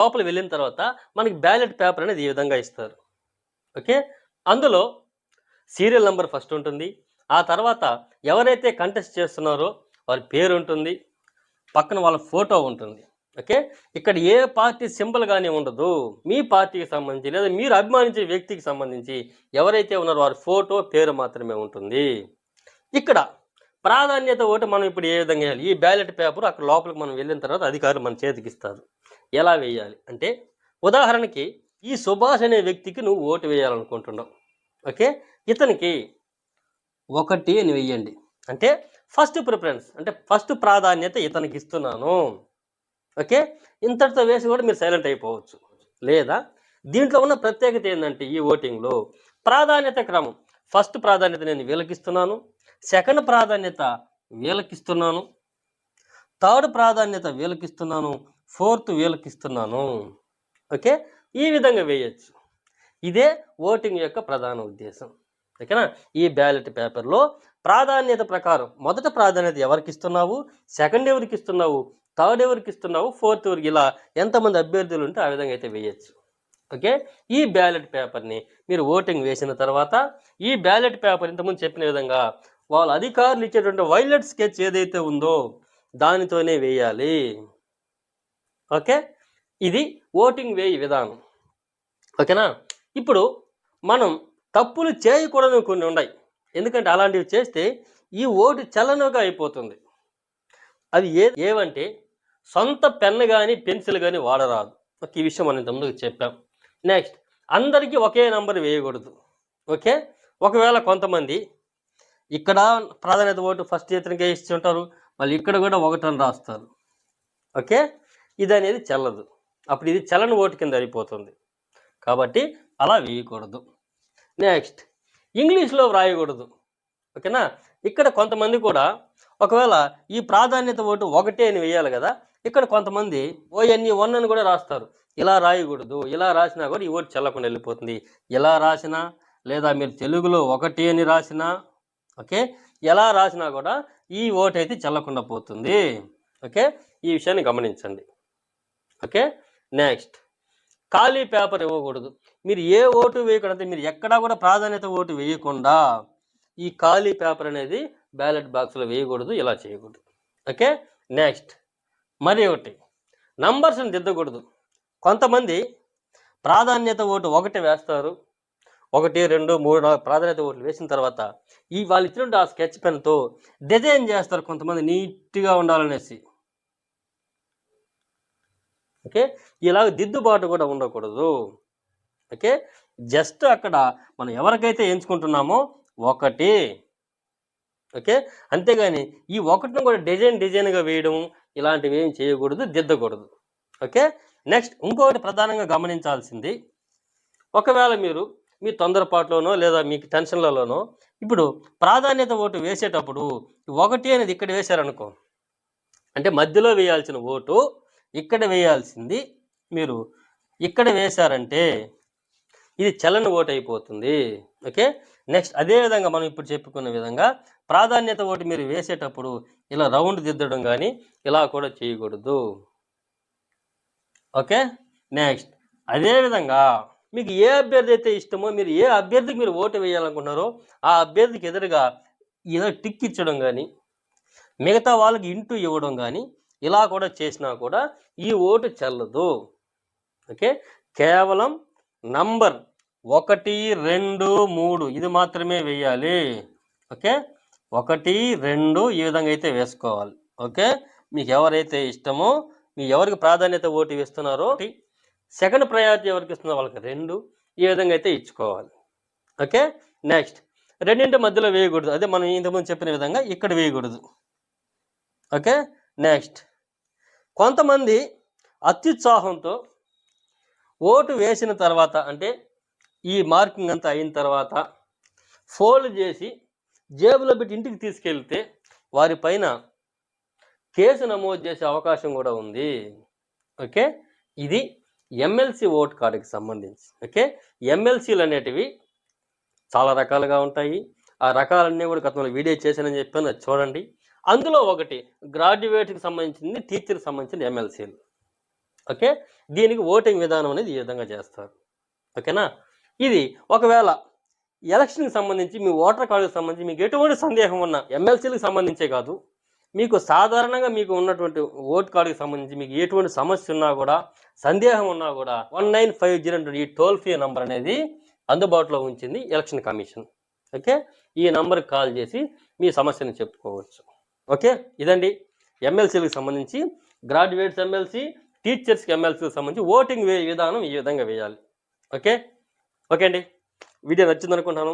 లోపల వెళ్ళిన తర్వాత మనకి బ్యాలెట్ పేపర్ అనేది ఈ విధంగా ఇస్తారు. ఓకే, అందులో సీరియల్ నెంబర్ ఫస్ట్ ఉంటుంది. ఆ తర్వాత ఎవరైతే కంటెస్ట్ చేస్తున్నారో వారి పేరు ఉంటుంది, పక్కన వాళ్ళ ఫోటో ఉంటుంది. ఓకే, ఇక్కడ ఏ పార్టీ సింబల్ కానీ ఉండదు. మీ పార్టీకి సంబంధించి లేదా మీరు అభిమానించే వ్యక్తికి సంబంధించి ఎవరైతే ఉన్నారో వారి ఫోటో పేరు మాత్రమే ఉంటుంది. ఇక్కడ ప్రాధాన్యత ఓటు మనం ఇప్పుడు ఏ విధంగా వేయాలి? ఈ బ్యాలెట్ పేపర్ అక్కడ లోపలికి మనం వెళ్ళిన తర్వాత అధికారులు మన చేతికి ఇస్తారు. ఎలా వేయాలి అంటే, ఉదాహరణకి ఈ సుభాష్ అనే వ్యక్తికి నువ్వు ఓటు వేయాలనుకుంటున్నావు. ఓకే, ఇతనికి 1 అని వెయ్యండి. అంటే ఫస్ట్ ప్రిఫరెన్స్, అంటే ఫస్ట్ ప్రాధాన్యత ఇతనికి ఇస్తున్నాను. ఓకే, ఇంతటితో వేసి కూడా మీరు సైలెంట్ అయిపోవచ్చు. లేదా దీంట్లో ఉన్న ప్రత్యేకత ఏంటంటే, ఈ ఓటింగ్లో ప్రాధాన్యత క్రమం, ఫస్ట్ ప్రాధాన్యత నేను వీళ్ళకిస్తున్నాను, సెకండ్ ప్రాధాన్యత వీళ్ళకిస్తున్నాను, థర్డ్ ప్రాధాన్యత వీళ్ళకిస్తున్నాను, ఫోర్త్ వీళ్ళకిస్తున్నాను. ఓకే, ఈ విధంగా వేయచ్చు. ఇదే ఓటింగ్ యొక్క ప్రధాన ఉద్దేశం. ఓకేనా? ఈ బ్యాలెట్ పేపర్లో ప్రాధాన్యత ప్రకారం మొదట ప్రాధాన్యత ఎవరికి ఇస్తున్నావు, సెకండ్ ఎవరికి ఇస్తున్నావు, థర్డ్ ఎవరికి ఇస్తున్నావు, ఫోర్త్ ఎవరికి, ఇలా ఎంతమంది అభ్యర్థులు ఉంటే ఆ విధంగా అయితే వేయచ్చు. ఓకే, ఈ బ్యాలెట్ పేపర్ని మీరు ఓటింగ్ వేసిన తర్వాత ఈ బ్యాలెట్ పేపర్ ఇంతకుముందు చెప్పిన విధంగా వాళ్ళ అధికారులు ఇచ్చేటువంటి వైలెట్ స్కెచ్ ఏదైతే ఉందో దానితోనే వేయాలి. ఓకే, ఇది ఓటింగ్ వేయి విధానం. ఓకేనా? ఇప్పుడు మనం తప్పులు చేయకూడదు కొన్ని ఉన్నాయి. ఎందుకంటే అలాంటివి చేస్తే ఈ ఓటు చలనగా అయిపోతుంది. అవి ఏవంటే, సొంత పెన్ను కానీ పెన్సిల్ కానీ వాడరాదు. ఈ విషయం మనం ఇంతకుముందు చెప్పాం. నెక్స్ట్, అందరికీ ఒకే నంబర్ వేయకూడదు. ఓకే, ఒకవేళ కొంతమంది ఇక్కడ ప్రాధాన్యత ఓటు ఫస్ట్ ఇతనికే ఇచ్చి ఉంటారు, మళ్ళీ ఇక్కడ కూడా 1 అని రాస్తారు. ఓకే, ఇది అనేది చెల్లదు. అప్పుడు ఇది చలన ఓటు కింద అయిపోతుంది. కాబట్టి అలా వేయకూడదు. నెక్స్ట్, ఇంగ్లీష్లో వ్రాయకూడదు. ఓకేనా? ఇక్కడ కొంతమంది కూడా ఒకవేళ ఈ ప్రాధాన్యత ఓటు 1 అని వేయాలి కదా, ఇక్కడ కొంతమంది ONE1 అని కూడా రాస్తారు. ఇలా రాయకూడదు. ఇలా రాసినా కూడా ఈ ఓటు చెల్లకుండా వెళ్ళిపోతుంది. ఇలా రాసినా లేదా మీరు తెలుగులో 1 అని రాసినా, ఓకే, ఎలా రాసినా కూడా ఈ ఓటు అయితే చెల్లకుండా పోతుంది. ఓకే, ఈ విషయాన్ని గమనించండి. ఓకే, నెక్స్ట్, ఖాళీ పేపర్ ఇవ్వకూడదు. మీరు ఏ ఓటు వేయకూడదు, మీరు ఎక్కడా కూడా ప్రాధాన్యత ఓటు వేయకుండా ఈ ఖాళీ పేపర్ అనేది బ్యాలెట్ బాక్స్లో వేయకూడదు, ఇలా చేయకూడదు. ఓకే, నెక్స్ట్, మరి ఒకటి, నంబర్స్ని దిద్దకూడదు. కొంతమంది ప్రాధాన్యత ఓటు 1 వేస్తారు, 1, 2, 3, 4 ప్రాధాన్యత ఓట్లు వేసిన తర్వాత వాళ్ళు ఇచ్చినట్టు ఆ స్కెచ్ పెన్తో డిజైన్ చేస్తారు కొంతమంది నీట్గా ఉండాలనేసి. ఓకే, ఇలాగ దిద్దుబాటు కూడా ఉండకూడదు. ఓకే, జస్ట్ అక్కడ మనం ఎవరికైతే ఎంచుకుంటున్నామో 1, ఓకే, అంతేగాని ఈ 1ను కూడా డిజైన్గా వేయడం ఇలాంటివి ఏం చేయకూడదు, దిద్దకూడదు. ఓకే, నెక్స్ట్, ఇంకొకటి ప్రధానంగా గమనించాల్సింది, ఒకవేళ మీరు మీ తొందరపాటులోనో లేదా మీకు టెన్షన్లలోనో ఇప్పుడు ప్రాధాన్యత ఓటు వేసేటప్పుడు 1 అనేది ఇక్కడ వేశారనుకో, అంటే మధ్యలో వేయాల్సిన ఓటు ఇక్కడ వేయాల్సింది మీరు ఇక్కడ వేశారంటే ఇది చలన ఓటు అయిపోతుంది. ఓకే, నెక్స్ట్, అదేవిధంగా మనం ఇప్పుడు చెప్పుకున్న విధంగా ప్రాధాన్యత ఓటు మీరు వేసేటప్పుడు ఇలా రౌండ్ దిద్దడం కానీ ఇలా కూడా చేయకూడదు. ఓకే, నెక్స్ట్, అదేవిధంగా మీకు ఏ అభ్యర్థి అయితే ఇష్టమో, మీరు ఏ అభ్యర్థికి మీరు ఓటు వేయాలనుకుంటున్నారో ఆ అభ్యర్థికి ఎదురుగా ఏదో టిక్ ఇచ్చడం కానీ మిగతా వాళ్ళకి ఇంటూ ఇవ్వడం కానీ ఇలా కూడా చేసినా కూడా ఈ ఓటు చెల్లదు. ఓకే, కేవలం నంబర్ 1, 2, 3 ఇది మాత్రమే వేయాలి. ఓకే, 1, 2 ఈ విధంగా అయితే వేసుకోవాలి. ఓకే, మీకు ఎవరైతే ఇష్టమో, మీ ఎవరికి ప్రాధాన్యత ఓటు ఇస్తున్నారో సెకండ్ ప్రయారిటీ ఎవరికి ఇస్తున్నారో వాళ్ళకి 2 ఈ విధంగా అయితే ఇచ్చుకోవాలి. ఓకే, నెక్స్ట్, రెండింటి మధ్యలో వేయకూడదు. అదే మనం ఇంతకుముందు చెప్పిన విధంగా ఇక్కడ వేయకూడదు. ఓకే, నెక్స్ట్, కొంతమంది అత్యుత్సాహంతో ఓటు వేసిన తర్వాత, అంటే ఈ మార్కింగ్ అంతా అయిన తర్వాత ఫోల్డ్ చేసి జేబులో పెట్టి ఇంటికి తీసుకెళ్తే వారిపైన కేసు నమోదు చేసే అవకాశం కూడా ఉంది. ఓకే, ఇది ఎమ్మెల్సీ ఓట్ కార్డుకి సంబంధించి. ఓకే, ఎమ్మెల్సీలు అనేటివి చాలా రకాలుగా ఉంటాయి. ఆ రకాలన్నీ కూడా గతంలో వీడియో చేశానని చెప్పాను, చూడండి. అందులో ఒకటి గ్రాడ్యుయేట్కి సంబంధించింది, టీచర్కి సంబంధించిన ఎమ్మెల్సీలు. ఓకే, దీనికి ఓటింగ్ విధానం అనేది ఈ విధంగా చేస్తారు. ఓకేనా, ఇది ఒకవేళ ఎలక్షన్కి సంబంధించి మీ ఓటర్ కార్డుకి సంబంధించి మీకు ఎటువంటి సందేహం ఉన్నా, ఎమ్మెల్సీలకు సంబంధించే కాదు, మీకు సాధారణంగా మీకు ఉన్నటువంటి ఓట్ కార్డుకి సంబంధించి మీకు ఎటువంటి సమస్య ఉన్నా కూడా, సందేహం ఉన్నా కూడా 1950 ఈ టోల్ ఫ్రీ నంబర్ అనేది అందుబాటులో ఉంచింది ఎలక్షన్ కమిషన్. ఓకే, ఈ నంబర్కి కాల్ చేసి మీ సమస్యను చెప్పుకోవచ్చు. ఓకే, ఇదండి ఎమ్మెల్సీలకు సంబంధించి, గ్రాడ్యుయేట్స్ ఎమ్మెల్సీ, టీచర్స్కి ఎమ్మెల్సీలకు సంబంధించి ఓటింగ్ విధానం ఈ విధంగా వేయాలి. ఓకే ఓకే అండి, వీడియో నచ్చింది అనుకుంటున్నాను.